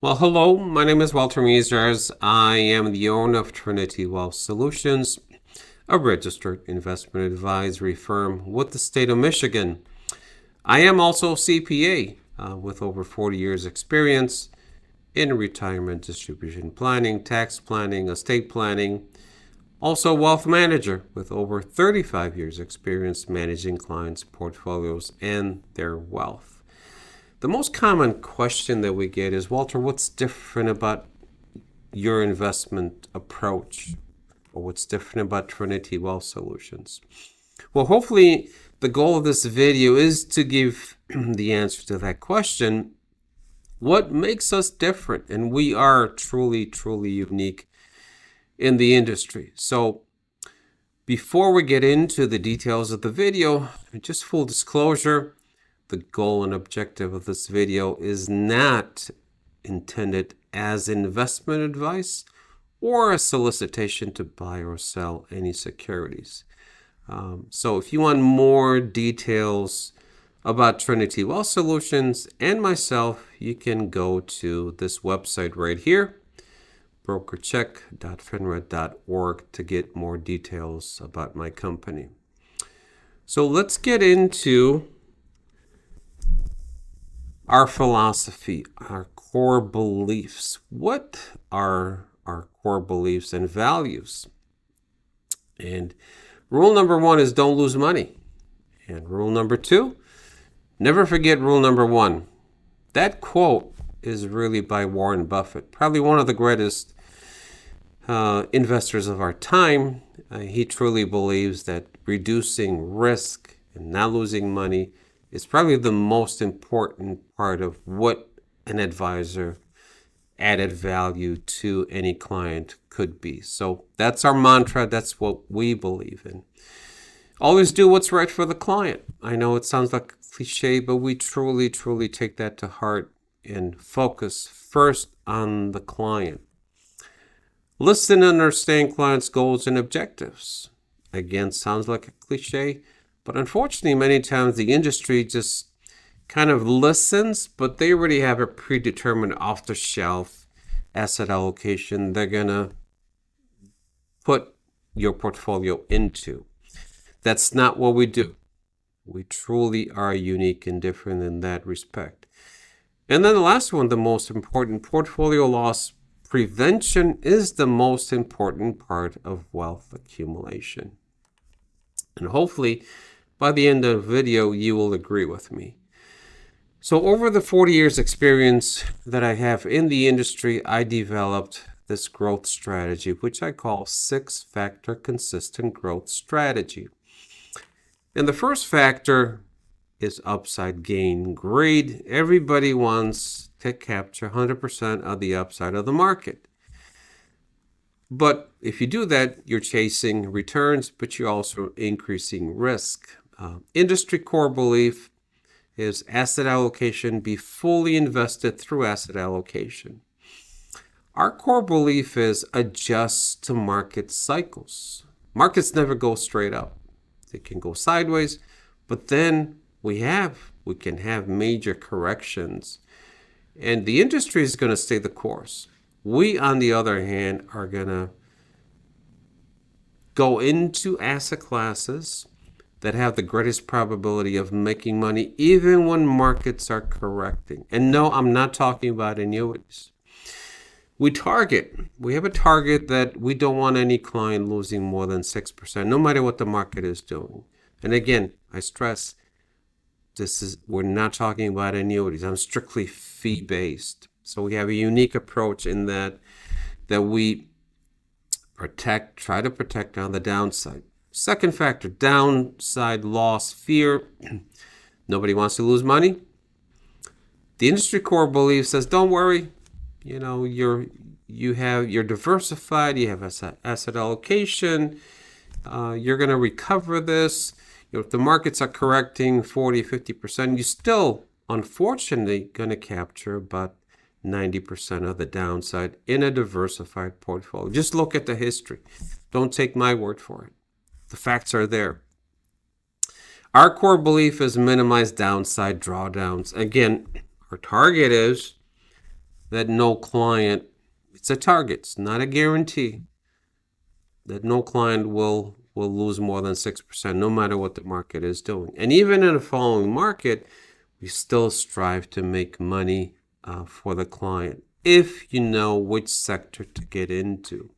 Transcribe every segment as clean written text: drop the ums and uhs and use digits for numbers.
Well, hello, my name is Walter Measures. I am the owner of Trinity Wealth Solutions, a registered investment advisory firm with the state of Michigan. I am also a CPA with over 40 years experience in retirement distribution planning, tax planning, estate planning. Also a wealth manager with over 35 years experience managing clients' portfolios and their wealth. The most common question that we get is, Walter, what's different about your investment approach? Or what's different about Trinity Wealth Solutions? Well, hopefully the goal of this video is to give the answer to that question. What makes us different? And we are truly, truly unique in the industry. So before we get into the details of the video, just full disclosure, the goal and objective of this video is not intended as investment advice or a solicitation to buy or sell any securities. So if you want more details about Trinity Wealth Solutions and myself, you can go to this website right here, brokercheck.finra.org, to get more details about my company. So let's get into our philosophy, our core beliefs. What are our core beliefs and values? And rule number one is don't lose money. And rule number two, never forget rule number one. That quote is really by Warren Buffett, probably one of the greatest investors of our time. He truly believes that reducing risk and not losing money is probably the most important part of what an advisor added value to any client could be. So that's our mantra. That's what we believe in. Always do what's right for the client. I know it sounds like a cliche, but we truly, truly take that to heart and focus first on the client. Listen and understand clients' goals and objectives. Again, sounds like a cliche, but unfortunately, many times the industry just kind of listens, but they already have a predetermined off-the-shelf asset allocation they're going to put your portfolio into. That's not what we do. We truly are unique and different in that respect. And then the last one, the most important, portfolio loss prevention is the most important part of wealth accumulation. And hopefully, by the end of the video, you will agree with me. So over the 40 years experience that I have in the industry, I developed this growth strategy, which I call 6-factor consistent growth strategy. And the first factor is upside gain greed. Everybody wants to capture 100% of the upside of the market. But if you do that, you're chasing returns, but you're also increasing risk. Industry core belief is asset allocation be fully invested through asset allocation. Our core belief is adjust to market cycles. Markets never go straight up. They can go sideways, but then we can have major corrections. And the industry is going to stay the course. We, on the other hand, are going to go into asset classes that have the greatest probability of making money even when markets are correcting. And no, I'm not talking about annuities. We have a target that we don't want any client losing more than 6%, no matter what the market is doing. And again, I stress, we're not talking about annuities. I'm strictly fee-based. So we have a unique approach in that we try to protect on the downside. Second factor, downside loss fear. Nobody wants to lose money. The industry core belief says, don't worry, you're diversified, you have asset allocation, you're going to recover this. If the markets are correcting 40-50%, you're still, unfortunately, going to capture about 90% of the downside in a diversified portfolio. Just look at the history. Don't take my word for it. The facts are there. Our core belief is minimize downside drawdowns. Again, our target is that no client, it's a target, it's not a guarantee, that no client will lose more than 6%, no matter what the market is doing. And even in a falling market, we still strive to make money for the client if you know which sector to get into.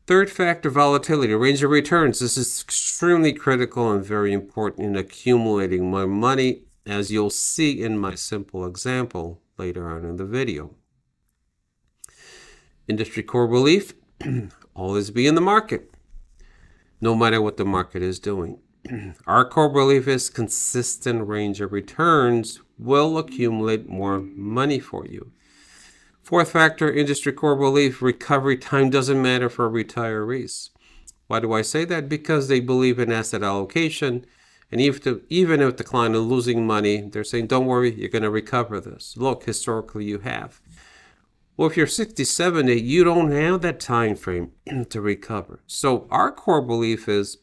Third factor, volatility, range of returns. This is extremely critical and very important in accumulating more money, as you'll see in my simple example later on in the video. Industry core belief, always be in the market, no matter what the market is doing. Our core belief is consistent range of returns will accumulate more money for you. Fourth factor, industry core belief, recovery time doesn't matter for retirees. Why do I say that? Because they believe in asset allocation, and even if the client is losing money, they're saying, don't worry, you're going to recover this. Look, historically you have. Well, if you're 67, you don't have that time frame to recover. So our core belief is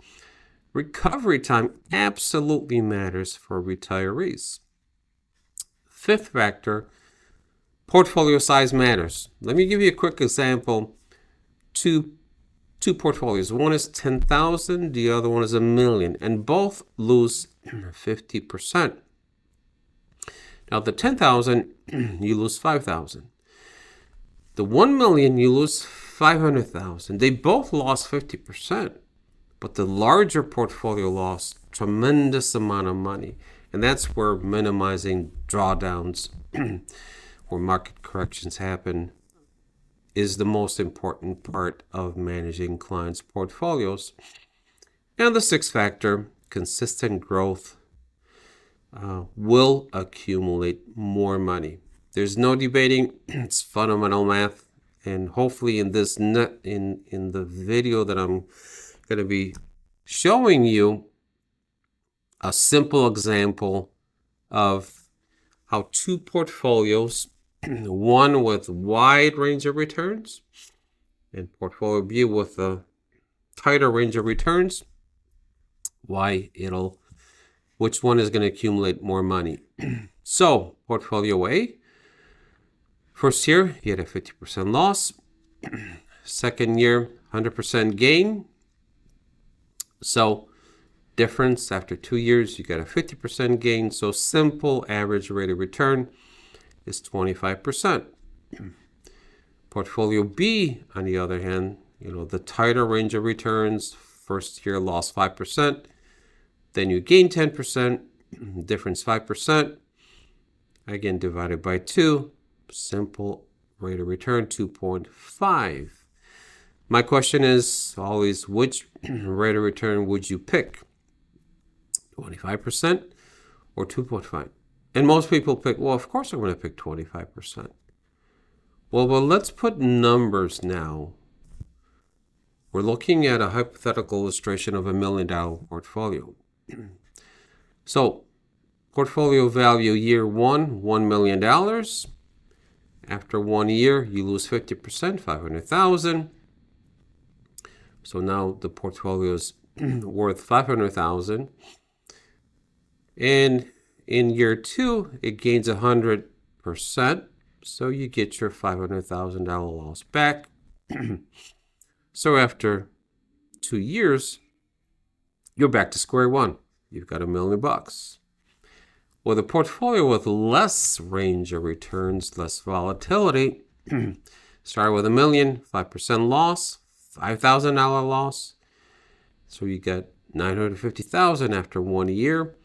recovery time absolutely matters for retirees. Fifth factor, portfolio size matters. Let me give you a quick example. Two portfolios. One is 10,000, the other one is 1,000,000, and both lose 50%. Now the 10,000, you lose 5,000. The 1,000,000, you lose 500,000. They both lost 50%, but the larger portfolio lost tremendous amount of money. And that's where minimizing drawdowns where market corrections happen is the most important part of managing clients' portfolios. And the sixth factor, consistent growth will accumulate more money. There's no debating, it's fundamental math, and hopefully in this in the video that I'm going to be showing you a simple example of how two portfolios, one with wide range of returns and portfolio B with a tighter range of returns, which one is going to accumulate more money. So portfolio A, first year you had a 50% loss, second year 100% gain. So difference after 2 years you got a 50% gain. So simple average rate of return is 25%. Portfolio B, on the other hand, the tighter range of returns, first year lost 5%, then you gain 10%, difference 5%, again divided by 2, simple rate of return 2.5. My question is always, which rate of return would you pick? 25% or 2.5? And most people pick, well, of course I'm going to pick 25%. Well, let's put numbers now. We're looking at a hypothetical illustration of $1 million portfolio. So portfolio value year one, $1 million. After 1 year, you lose 50%, 500,000. So now the portfolio is worth 500,000. And in year 2, it gains 100%. So you get your $500,000 loss back. So after 2 years, you're back to square one. You've got $1 million. With a portfolio with less range of returns, less volatility, start with $1 million, 5% loss, $5,000 loss. So you get $950,000 after 1 year.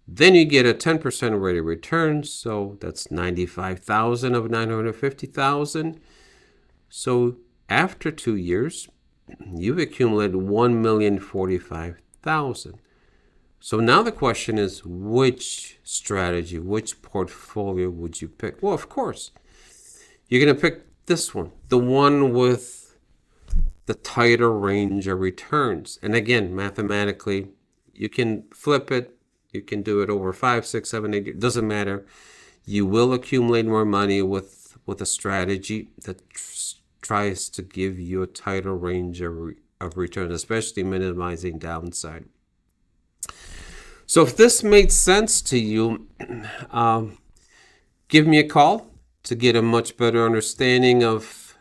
Then you get a 10% rate of return. So that's $95,000 of $950,000. So after 2 years, you've accumulated $1,045,000. So now the question is, which strategy, which portfolio would you pick? Well, of course, you're going to pick this one, the one with the tighter range of returns. And again, mathematically, you can flip it. You can do it over 5, 6, 7, 8 years. It doesn't matter. You will accumulate more money with a strategy that tries to give you a tighter range of returns, especially minimizing downside. So if this made sense to you, give me a call to get a much better understanding of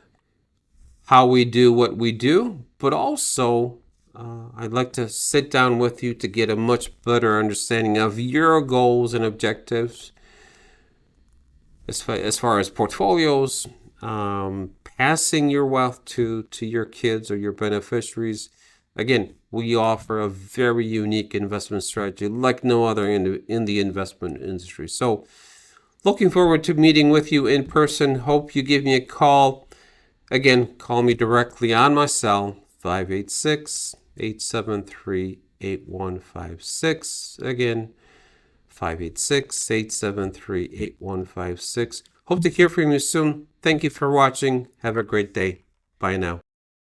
how we do what we do, but also I'd like to sit down with you to get a much better understanding of your goals and objectives as far as portfolios, passing your wealth to your kids or your beneficiaries. Again, we offer a very unique investment strategy like no other in the investment industry. So looking forward to meeting with you in person. Hope you give me a call. Again, call me directly on my cell, 586-873-8156. Again, 586-873-8156. Hope to hear from you soon. Thank you for watching. Have a great day. Bye now.